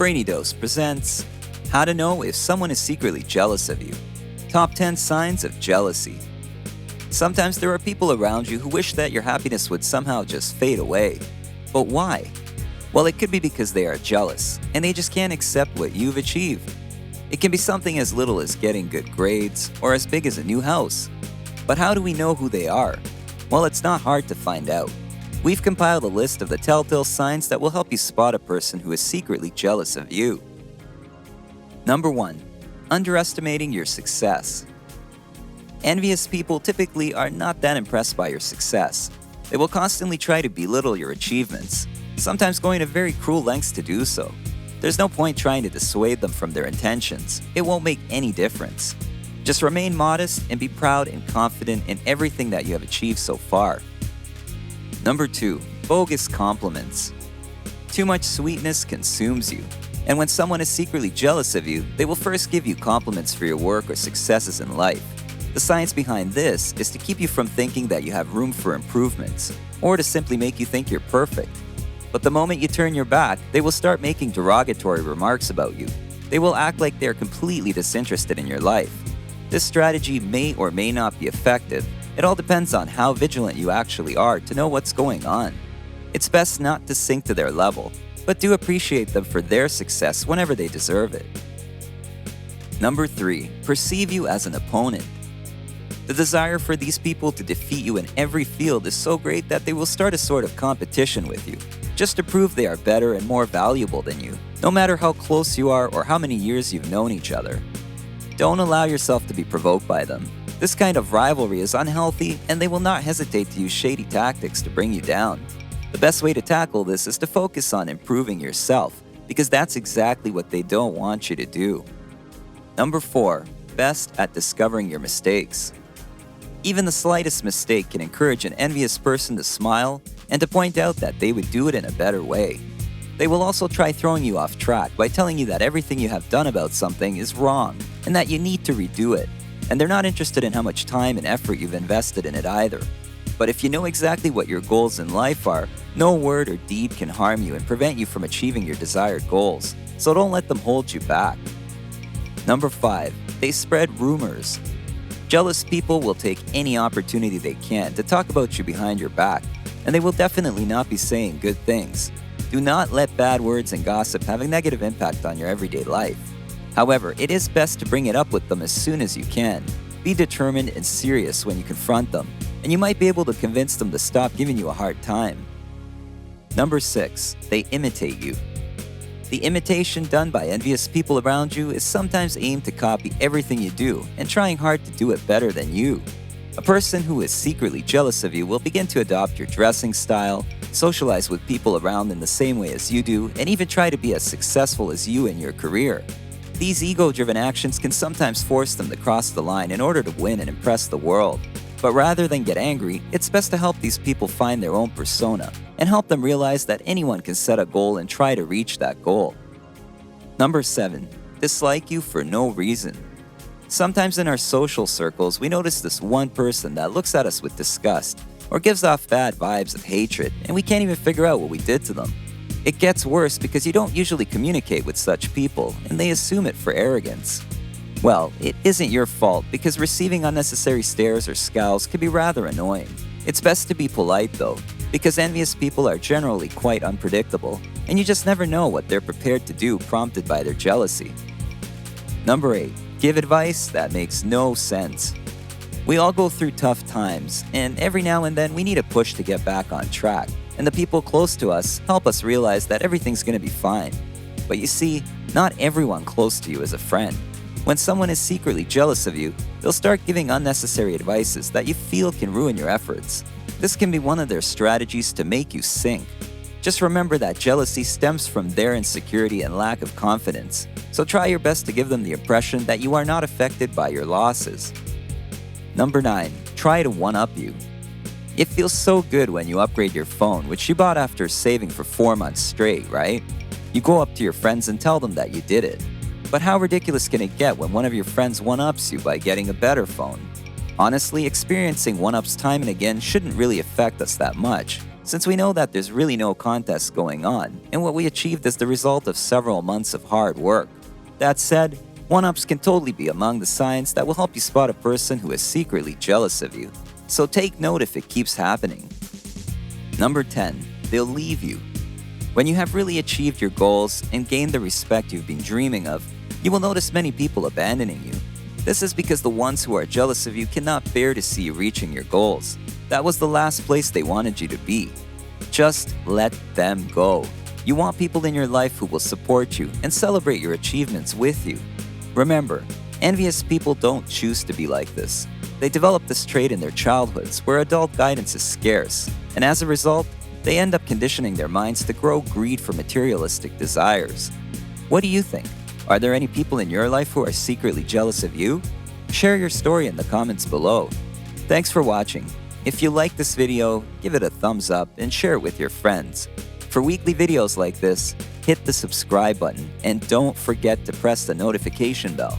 Brainy Dose presents How to Know If Someone is Secretly Jealous of You. Top 10 Signs of Jealousy. Sometimes there are people around you who wish that your happiness would somehow just fade away. But why? Well, it could be because they are jealous, and they just can't accept what you've achieved. It can be something as little as getting good grades, or as big as a new house. But how do we know who they are? Well, it's not hard to find out. We've compiled a list of the telltale signs that will help you spot a person who is secretly jealous of you. Number 1. Underestimating your success. Envious people typically are not that impressed by your success. They will constantly try to belittle your achievements, sometimes going to very cruel lengths to do so. There's no point trying to dissuade them from their intentions. It won't make any difference. Just remain modest and be proud and confident in everything that you have achieved so far. Number 2. Bogus compliments. Too much sweetness consumes you. And when someone is secretly jealous of you, they will first give you compliments for your work or successes in life. The science behind this is to keep you from thinking that you have room for improvements, or to simply make you think you're perfect. But the moment you turn your back, they will start making derogatory remarks about you. They will act like they're completely disinterested in your life. This strategy may or may not be effective. It all depends on how vigilant you actually are to know what's going on. It's best not to sink to their level, but do appreciate them for their success whenever they deserve it. Number 3. Perceive you as an opponent. The desire for these people to defeat you in every field is so great that they will start a sort of competition with you, just to prove they are better and more valuable than you, no matter how close you are or how many years you've known each other. Don't allow yourself to be provoked by them. This kind of rivalry is unhealthy, and they will not hesitate to use shady tactics to bring you down. The best way to tackle this is to focus on improving yourself, because that's exactly what they don't want you to do. Number 4. Best at discovering your mistakes. Even the slightest mistake can encourage an envious person to smile and to point out that they would do it in a better way. They will also try throwing you off track by telling you that everything you have done about something is wrong and that you need to redo it. And they're not interested in how much time and effort you've invested in it either. But if you know exactly what your goals in life are, no word or deed can harm you and prevent you from achieving your desired goals. So don't let them hold you back. Number 5. They spread rumors. Jealous people will take any opportunity they can to talk about you behind your back, and they will definitely not be saying good things. Do not let bad words and gossip have a negative impact on your everyday life. However, it is best to bring it up with them as soon as you can. Be determined and serious when you confront them, and you might be able to convince them to stop giving you a hard time. Number 6. They imitate you. The imitation done by envious people around you is sometimes aimed to copy everything you do and trying hard to do it better than you. A person who is secretly jealous of you will begin to adopt your dressing style, socialize with people around in the same way as you do, and even try to be as successful as you in your career. These ego-driven actions can sometimes force them to cross the line in order to win and impress the world. But rather than get angry, it's best to help these people find their own persona and help them realize that anyone can set a goal and try to reach that goal. Number 7. Dislike you for no reason. Sometimes in our social circles, we notice this one person that looks at us with disgust or gives off bad vibes of hatred, and we can't even figure out what we did to them. It gets worse because you don't usually communicate with such people, and they assume it for arrogance. Well, it isn't your fault because receiving unnecessary stares or scowls can be rather annoying. It's best to be polite though, because envious people are generally quite unpredictable, and you just never know what they're prepared to do prompted by their jealousy. Number 8. Give advice that makes no sense. We all go through tough times, and every now and then we need a push to get back on track. And the people close to us help us realize that everything's going to be fine. But you see, not everyone close to you is a friend. When someone is secretly jealous of you, they'll start giving unnecessary advices that you feel can ruin your efforts. This can be one of their strategies to make you sink. Just remember that jealousy stems from their insecurity and lack of confidence, so try your best to give them the impression that you are not affected by your losses. Number 9. Try to one-up you. It feels so good when you upgrade your phone, which you bought after saving for 4 months straight, right? You go up to your friends and tell them that you did it. But how ridiculous can it get when one of your friends one-ups you by getting a better phone? Honestly, experiencing one-ups time and again shouldn't really affect us that much. since we know that there's really no contest going on, and what we achieved is the result of several months of hard work. That said, one-ups can totally be among the signs that will help you spot a person who is secretly jealous of you. So take note if it keeps happening. Number 10. They'll leave you. When you have really achieved your goals and gained the respect you've been dreaming of, you will notice many people abandoning you. This is because the ones who are jealous of you cannot bear to see you reaching your goals. That was the last place they wanted you to be. Just let them go. You want people in your life who will support you and celebrate your achievements with you. Remember, envious people don't choose to be like this. They develop this trait in their childhoods where adult guidance is scarce, and as a result, they end up conditioning their minds to grow greed for materialistic desires. What do you think? Are there any people in your life who are secretly jealous of you? Share your story in the comments below. Thanks for watching. If you like this video, give it a thumbs up and share it with your friends. For weekly videos like this, hit the subscribe button and don't forget to press the notification bell.